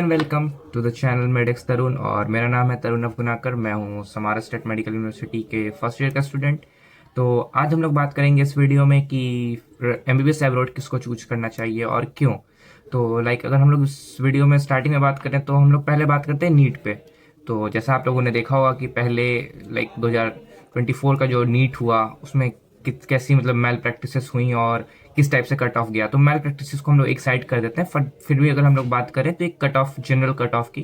Welcome to the channel medics Tarun. और मेरा नाम है तरुण अफगुनाकर। मैं हूँ समारा स्टेट मेडिकल यूनिवर्सिटी के फर्स्ट ईयर का स्टूडेंट। तो आज हम लोग बात करेंगे इस वीडियो में कि एमबीबीएस एब्रॉड किसको चूज करना चाहिए और क्यों। तो अगर हम लोग इस वीडियो में स्टार्टिंग में बात करें तो हम लोग पहले बात करते हैं नीट पे। तो जैसा आप लोगों ने देखा होगा कि पहले 2024 का जो नीट हुआ उसमें कैसी मैल प्रैक्टिसेस हुई और किस टाइप से कट ऑफ गया। तो मैल प्रैक्टिसेस को हम लोग एक साइड कर देते हैं, फिर भी अगर हम लोग बात करें तो एक cut off, general cut off की,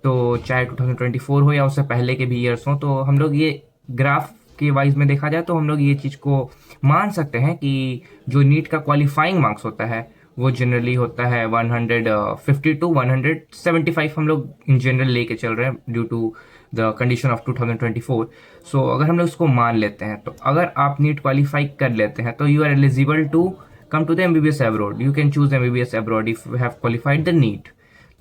तो चाहे 2024 हो या उससे पहले के भी ईयर्स हो, तो हम लोग ये ग्राफ के वाइज में देखा जाए तो हम लोग ये चीज़ को मान सकते हैं कि जो नीट का क्वालिफाइंग मार्क्स होता है वो जनरली होता है 150 टू 175 हम लोग इन जनरल लेके चल रहे हैं due to the condition of 2024। So अगर हम लोग इसको मान लेते हैं तो अगर आप नीट क्वालिफाई कर लेते हैं तो you are eligible to come to the MBBS abroad. You can choose MBBS abroad if you have qualified the NEET.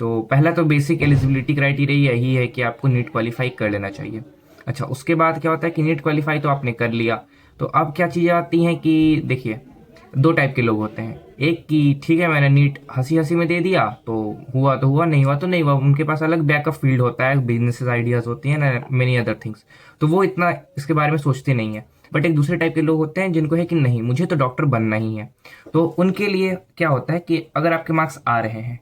तो पहला तो बेसिक एलिजिबिलिटी क्राइटेरिया यही है कि आपको नीट क्वालिफाई कर लेना चाहिए। अच्छा, उसके बाद क्या होता है कि नीट क्वालिफाई तो आपने कर लिया, तो अब क्या चीज़ें आती हैं कि देखिए, दो टाइप के लोग होते हैं। एक कि ठीक है, मैंने नीट हंसी हंसी में दे दिया तो हुआ, नहीं हुआ तो नहीं हुआ। उनके पास अलग बैकअप फील्ड होता है, बिजनेस आइडियाज होती हैं ना, मेनी अदर थिंग्स, तो वो इतना इसके बारे में सोचते नहीं है। बट एक दूसरे टाइप के लोग होते हैं जिनको है कि नहीं, मुझे तो डॉक्टर बनना ही है। तो उनके लिए क्या होता है कि अगर आपके मार्क्स आ रहे हैं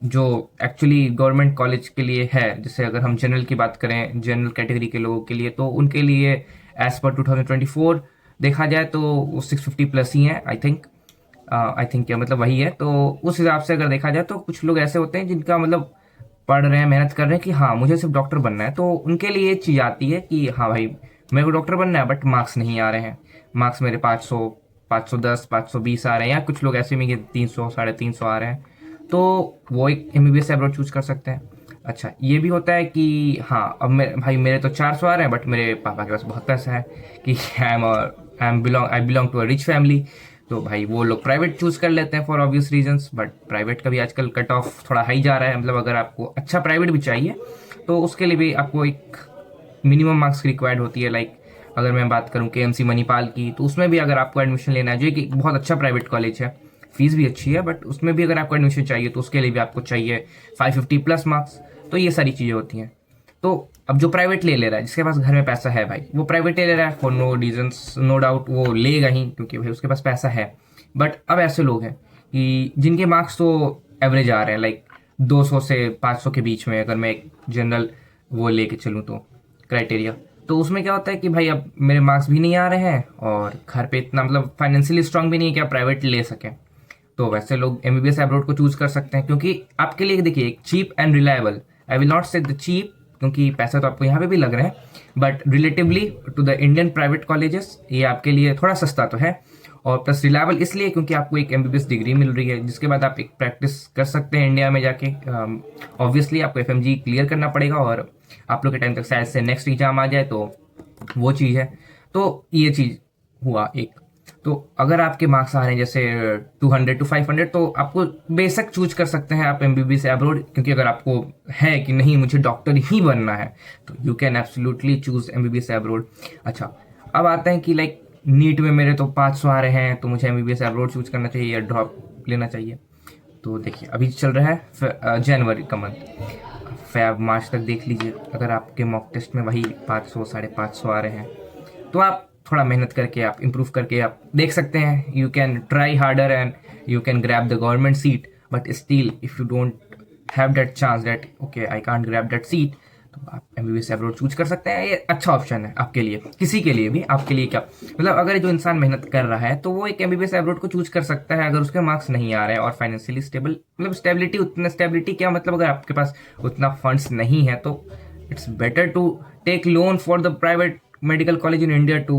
जो एक्चुअली गवर्नमेंट कॉलेज के लिए है, जैसे अगर हम जनरल की बात करें, जनरल कैटेगरी के लोगों के लिए, तो उनके लिए एज पर 2024 देखा जाए तो वो 650 प्लस ही है। आई थिंक क्या वही है। तो उस हिसाब से अगर देखा जाए तो कुछ लोग ऐसे होते हैं जिनका पढ़ रहे हैं, मेहनत कर रहे हैं कि हाँ मुझे सिर्फ डॉक्टर बनना है, तो उनके लिए ये चीज़ आती है कि हाँ भाई मेरे को डॉक्टर बनना है, बट मार्क्स नहीं आ रहे हैं। मार्क्स मेरे 500, 510, 520 आ रहे हैं, या कुछ लोग ऐसे में कि 300, 350 आ रहे हैं, तो वो एक एमबीबीएस एब्रॉड चूज कर सकते हैं। अच्छा, ये भी होता है कि हाँ अब मेरे तो 400 आ रहे हैं, बट मेरे पापा के पास बहुत पैसा है कि I belong to a rich family. तो भाई वो लोग प्राइवेट चूज कर लेते हैं for obvious reasons. But private का भी आजकल कट ऑफ थोड़ा हाई जा रहा है। अगर आपको अच्छा प्राइवेट भी चाहिए तो उसके लिए भी आपको एक मिनिमम मार्क्स की रिक्वायर्ड होती है। अगर मैं बात करूं केएमसी मणिपाल की, तो उसमें भी अगर आपको एडमिशन लेना है, जो कि बहुत अच्छा प्राइवेट कॉलेज है, फीस भी अच्छी है, बट उसमें भी अगर आपको एडमिशन चाहिए तो उसके लिए भी आपको चाहिए 550 प्लस मार्क्स। तो ये सारी चीज़ें होती हैं। तो अब जो प्राइवेट ले रहा है, जिसके पास घर में पैसा है भाई, वो प्राइवेट ले रहा है for no reasons, no doubt वो लेगा ही क्योंकि भाई उसके पास पैसा है। बट अब ऐसे लोग हैं कि जिनके मार्क्स तो एवरेज आ रहे हैं, 200 से 500 के बीच में, अगर मैं एक जनरल वो लेके चलूँ तो क्राइटेरिया, तो उसमें क्या होता है कि भाई अब मेरे मार्क्स भी नहीं आ रहे हैं और घर पे इतना फाइनेंशियली स्ट्रांग भी नहीं है कि आप प्राइवेट ले सकें। तो वैसे लोग एमबीबीएस एब्रॉड को चूज कर सकते हैं, क्योंकि आपके लिए देखिए एक cheap and reliable, I will not say the cheap क्योंकि पैसा तो आपको यहाँ पे भी लग रहे हैं, but relatively to the Indian private colleges ये आपके लिए थोड़ा सस्ता तो है। और प्लस रिलायबल इसलिए क्योंकि आपको एक एमबीबीएस डिग्री मिल रही है, जिसके बाद आप एक प्रैक्टिस कर सकते हैं इंडिया में जाके। ऑब्वियसली आपको एफएमजी क्लियर करना पड़ेगा और आप लोग के टाइम तक शायद से नेक्स्ट एग्जाम आ जाए, तो वो चीज़ है। तो ये चीज़ हुआ एक। तो अगर आपके मार्क्स आ रहे हैं जैसे 200 टू 500, तो आपको बेशक चूज कर सकते हैं आप एमबीबीएस एब्रॉड, क्योंकि अगर आपको है कि नहीं मुझे डॉक्टर ही बनना है, तो you can absolutely choose MBBS abroad. अच्छा, अब आता है कि नीट में मेरे तो 500 आ रहे हैं, तो मुझे एमबीबीएस एब्रॉड चूज करना चाहिए या ड्रॉप लेना चाहिए। तो देखिए, अभी चल रहा है जनवरी का मंथ, फैब मार्च तक देख लीजिए। अगर आपके मॉक टेस्ट में वही 500, 550 आ रहे हैं, तो आप थोड़ा मेहनत करके, आप इम्प्रूव करके आप देख सकते हैं। You can try harder and you can grab the government seat, but still if you don't have that chance that okay I can't grab that seat, तो आप एमबीबीएस एब्रॉड चूज कर सकते हैं। ये अच्छा ऑप्शन है आपके लिए, किसी के लिए भी। आपके लिए क्या अगर जो इंसान मेहनत कर रहा है तो वो एक एमबीबीएस एब्रॉड को चूज कर सकता है अगर उसके मार्क्स नहीं आ रहे हैं और फाइनेंशियली स्टेबल, स्टेबिलिटी, उतना स्टेबिलिटी क्या अगर आपके पास उतना फंड्स नहीं है तो it's better to take loan for the private medical college in India to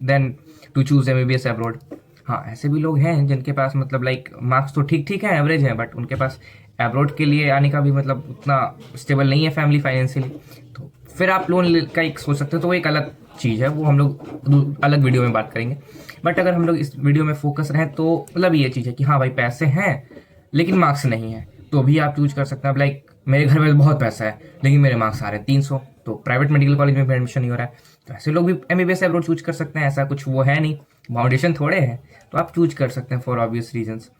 then to choose MBBS abroad. हाँ, ऐसे भी लोग हैं जिनके पास मार्क्स तो ठीक ठीक है, एवरेज है, बट उनके पास एब्रॉड के लिए आने का भी उतना स्टेबल नहीं है फैमिली फाइनेंशियली, तो फिर आप लोन का एक सोच सकते हो। तो वो एक अलग चीज़ है, वो हम लोग अलग वीडियो में बात करेंगे। बट अगर हम लोग इस वीडियो में फोकस रहें तो ये चीज़ है कि हाँ भाई पैसे हैं लेकिन मार्क्स नहीं है, तो भी आप चूज कर सकते हैं। अब मेरे घर में बहुत पैसा है लेकिन मेरे मार्क्स आ रहे हैं 300, तो प्राइवेट मेडिकल कॉलेज में भी एडमिशन नहीं हो रहा है, तो ऐसे लोग भी एमबीबीएस एब्रॉड चूज कर सकते हैं। ऐसा कुछ वो है नहीं, फाउंडेशन थोड़े हैं, तो आप चूज कर सकते हैं फॉर ऑब्वियस रीजंस।